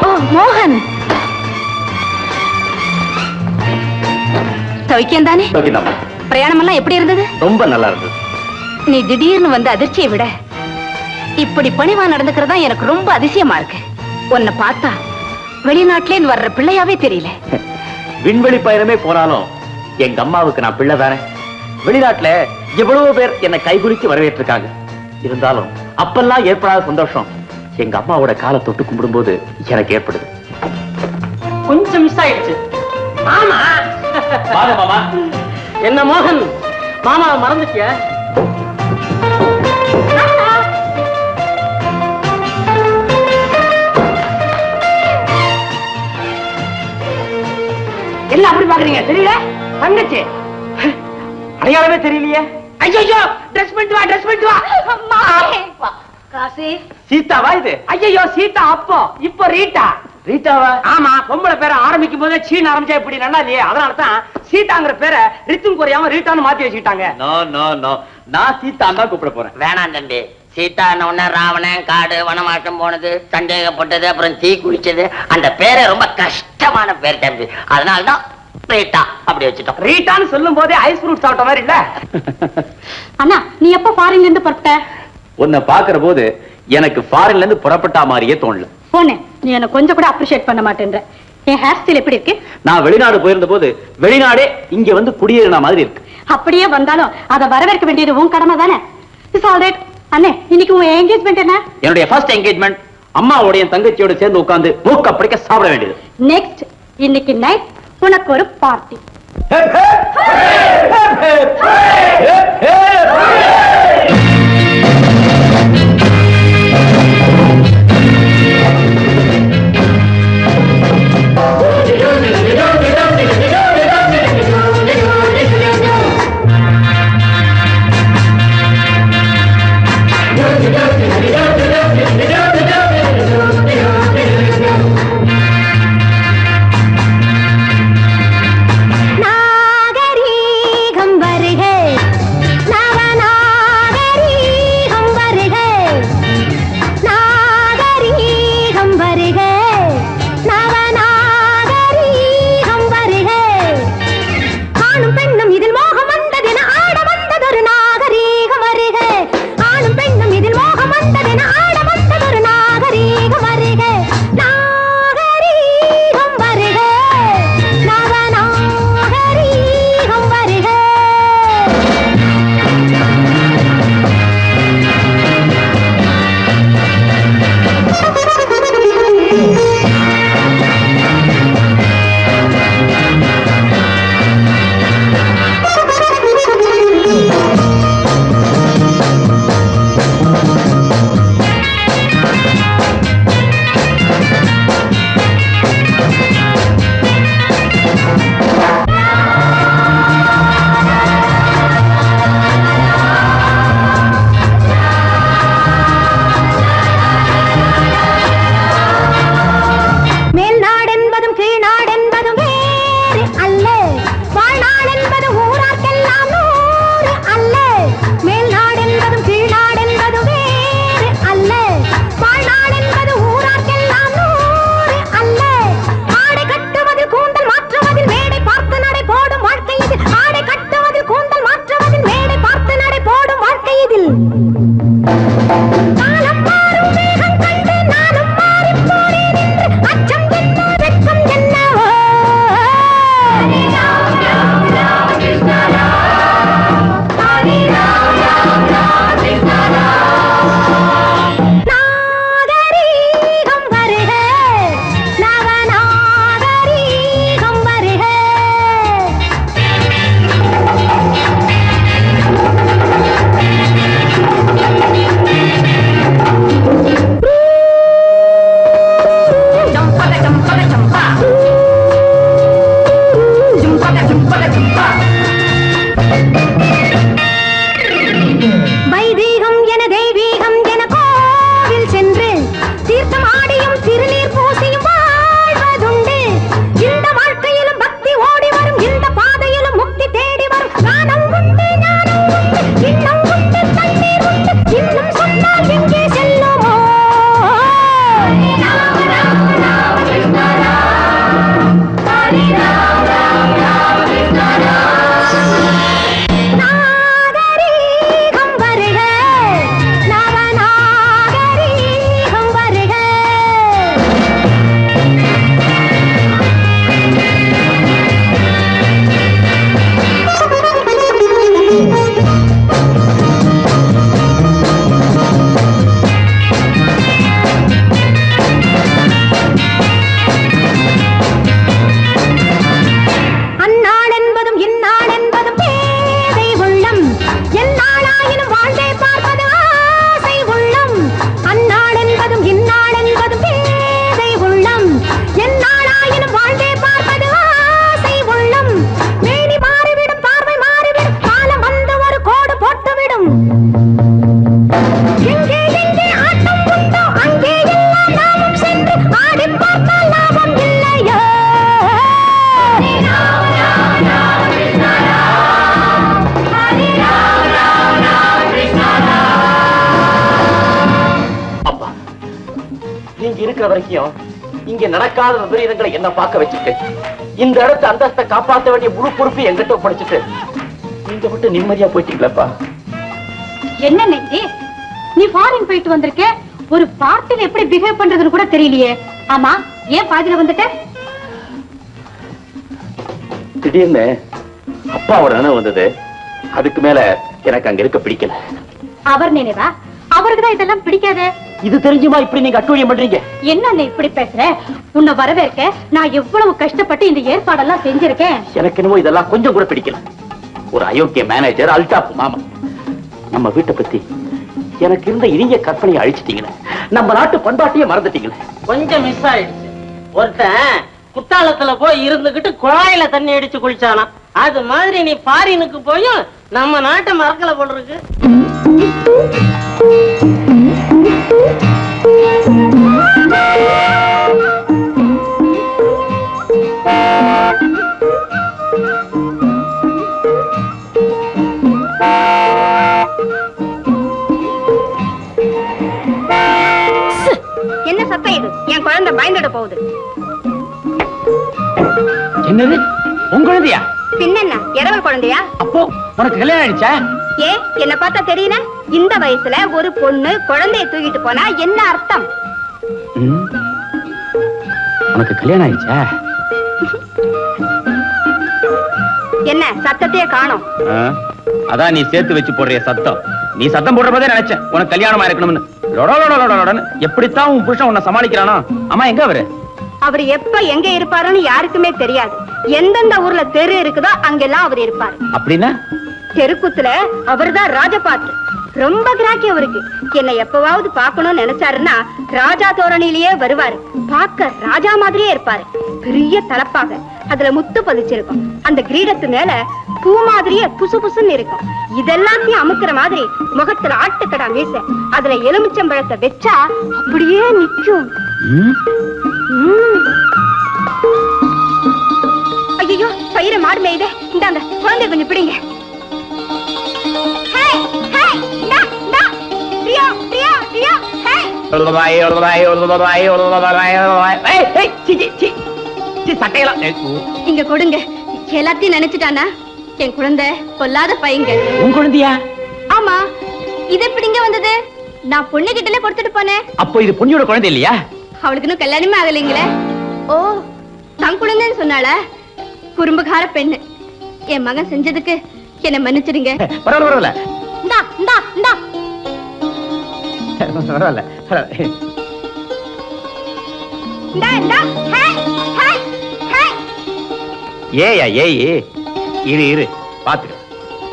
ஓ மோகன், சௌக்கியம் தானே? பிரயாணம் எல்லாம் எப்படி இருந்தது? ரொம்ப நல்லா இருந்தது. நீ திடீர்னு வந்து அதிர்ச்சியை விட இப்படி பணிவா நடந்துக்கிறதா எனக்கு ரொம்ப அதிசயமா இருக்கு. உன்னை பார்த்தா வெளிநாட்டிலே வர்ற பிள்ளையாவே தெரியல. விண்வெளி பயணமே போனாலும் எங்க அம்மாவுக்கு நான் பிள்ளை தானே. வெளிநாட்டுல எவ்வளவு பேர் என்னை கைகுலுக்கி வரவேற்றிருக்காங்க. இருந்தாலும் அப்பெல்லாம் ஏற்படாத சந்தோஷம் எங்க அம்மாவோட காலை தொட்டு கும்பிடும் போது எனக்கு ஏற்படுது. கொஞ்சம் மிஸ் ஆயிடுச்சு. மாமா மாமா என்ன மோகன், மாமாவை மறந்துட்டிய? என்ன அப்படி பாக்குறீங்க? தெரியல தங்கச்சி அடையாளமே தெரியலையே. ஐயோ ட்ரெஸ் பண்ணிட்டு வா, ட்ரெஸ் பண்ணிட்டு வா. காசி, சீதாவா இது? ஐயோ சீதா அப்போ, இப்போ ரீட்டா. ரீட்டாவா? ஆமா, பொம்பளை பேரை ஆரம்பிக்கும் போதே சீன் ஆரம்பிச்சா இப்படி நல்லா இல்லையே. அதனாலதான் சீதாங்கிற பேரை ரித்தும் குறையாம ரீட்டான்னு மாத்தி வச்சுக்கிட்டாங்க. நோ நோ நோ, நான் சீதான் தான் கூப்பிட போறேன். வேணாம் தம்பி. சீதா உடனே ராவணன் காடு வனமாட்டம் போனது, சந்தேகப்பட்டது, அப்புறம் தீ குளிச்சது. அந்த பேரை ரொம்ப கஷ்டமான பேர் தம்பி. அதனாலதான் ரீட்டா அப்படி வச்சுட்டோம். ரீட்டான்னு சொல்லும் போதே ஐஸ் ஃப்ரூட் சாப்பிட்ட மாதிரி இல்ல? அண்ணா நீ எப்ப ஃபாரின்ல இருந்து புறப்பட்ட? உன்னை பாக்குற போது எனக்கு ஃபாரின்ல இருந்து புறப்பட்டா மாதிரியே தோணல. போனே, நீ என்ன கொஞ்சம் கூட அப்ரிஷியேட் பண்ண மாட்டேன்ற. என் ஹேர் ஸ்டைல் எப்படி இருக்கு? நான் வெளிநாடு போயிருந்த போது வெளிநாடே இங்க வந்து குடியேறின மாதிரி இருக்கு. அப்படியே வந்தாலும் அதை வரவேற்க வேண்டியது உன் கடமை தானே. It's all right. அண்ணே, இன்னைக்கு உன் என்கேஜ்மெண்ட் என்ன? என்னுடைய ஃபர்ஸ்ட் என்கேஜ்மெண்ட் அம்மாவோட தங்கச்சியோட சேர்ந்து உட்கார்ந்து மூக்க பிடிக்க சாப்பிட வேண்டியது. நெக்ஸ்ட் இன்னைக்கு நைட் உனக்கு ஒரு பார்ட்டி. நாகரீகம் வருக, நவநாகரீகம் இங்க இருக்கிற வரைக்கும் இங்க நடக்காத விபரீதங்களை என்ன பார்க்க வச்சுட்டு இந்த இடத்து அந்தஸ்தை காப்பாற்ற வேண்டிய முழு பொறுப்பு எங்கிட்ட படிச்சுட்டு நீங்க விட்டு நிம்மதியா போயிட்டீங்களப்பா. என்ன இது? நீ ஃபாரின் போயிட்டு வந்திருக்க, ஒரு பார்ட்டில எப்படி பிஹேவ் பண்றதுன்னு கூட தெரியலையே. ஆமா, ஏன் பாதியில வந்துட்ட? திடீர்னு அப்பாவோட நினைவு வந்தது. அதுக்கு மேல எனக்கு அங்க இருக்க பிடிக்கல. அவர் நினைவா? அவருக்குதான் இதெல்லாம் பிடிக்காத. இது தெரிஞ்சுமா இப்படி நீங்க அட்டூழியம் பண்றீங்க? என்ன இப்படி பேசுற? உன்னை வரவேற்க நான் எவ்வளவு கஷ்டப்பட்டு இந்த ஏற்பாடெல்லாம் செஞ்சிருக்கேன். எனக்கு என்னமோ இதெல்லாம் கொஞ்சம் கூட பிடிக்கல. ஒரு அயோக்கிய மேனேஜர், அல்டாப் மாமா, நம்ம வீட்டை பத்தி எனக்கு இருந்த இனிய கற்பனையை அழிச்சிட்டீங்களே. நம்ம நாட்டு பண்பாட்டையே மறந்துட்டீங்களே. கொஞ்சம் மிஸ் ஆயிடுச்சு. ஒருத்தன் குத்தாலத்துல போய் இருந்துகிட்டு குழாயில தண்ணி அடிச்சு குளிச்சானா, அது மாதிரி நீ ஃபாரினுக்கு போயும் நம்ம நாட்டை மறக்கல போல இருக்கு. என்ன சத்தம் இது? என் குழந்தை பயந்துட போகுது. என்னது, உங்க குழந்தையா? பின்ன இரவல் குழந்தையா? அப்போ உனக்கு கல்யாணம் ஆயிடுச்சா? ஏ, என்ன பார்த்தா தெரியல? இந்த வயசுல ஒரு பொண்ணு குழந்தைய தூக்கிட்டு போனா என்ன அர்த்தம்? உனக்கு கல்யாணம் ஆயிடுச்சா? என்ன சத்தத்தையே காணோம்? அதான் நீ சேர்த்து வச்சு போடுற சத்தம். நீ சத்தம் போடுற போதே நினைச்சேன் உனக்கு கல்யாணமா இருக்கணும்னு. எப்படித்தான் உன் புருஷன் உன்னை சமாளிக்கிறானோ. அம்மா எங்க அவரு? அவர் எப்ப எங்க இருப்பாருன்னு யாருக்குமே தெரியாது. எந்தெந்த ஊர்ல தெரு இருக்குதோ அங்கெல்லாம் அவர் இருப்பாரு. அப்படின்னா தெருக்குத்துல அவர்தான் ராஜபாட்டு. ரொம்ப கிராக்கி அவருக்கு. என்னை எப்பவாவது பாக்கணும்னு நினைச்சாருன்னா ராஜா தோரணிலேயே வருவாரு. பார்க்க ராஜா மாதிரியே இருப்பாரு. பெரிய தலப்பாக, அதுல முத்து பதிச்சிருக்கும். அந்த கிரீடத்து மேல பூ மாதிரியே புசு புசுன்னு இருக்கும். இதெல்லாத்தையும் அமுக்குற மாதிரி முகத்துல ஆட்டுக்கடா மீச, அதுல எலுமிச்சம்பழத்தை வச்சா அப்படியே நிக்கும். ஐயோ, பயிர மாடு மேயுதே. இந்தாங்க குழந்தை கொஞ்சம் பிடிங்க. இங்க கொடுங்க. எல்லாத்தையும் நினைச்சிட்டானா? என் குழந்தை பொல்லாத பையங்க. உன் குழந்தையா? ஆமா. இது எப்படிங்க வந்தது? நான் பொண்ணு கிட்டல கொடுத்துட்டு போனேன். அப்போ இது பொண்ணியோட குழந்தை இல்லையா? அவளுக்கு இன்னும் கல்யாணமே ஆகலைங்களே. ஓ, தன் குழந்தைன்னு சொன்னால. குறும்புகார பெண்ணு. என் மகன் செஞ்சதுக்கு என்ன மன்னிச்சிடுங்க. பரவாயில்ல. இந்தா இந்தா இந்தா. பரவாயில்ல. இந்தா இந்தா. Hi hi hi. ஏயா ஏய், இரு பாத்துக்க.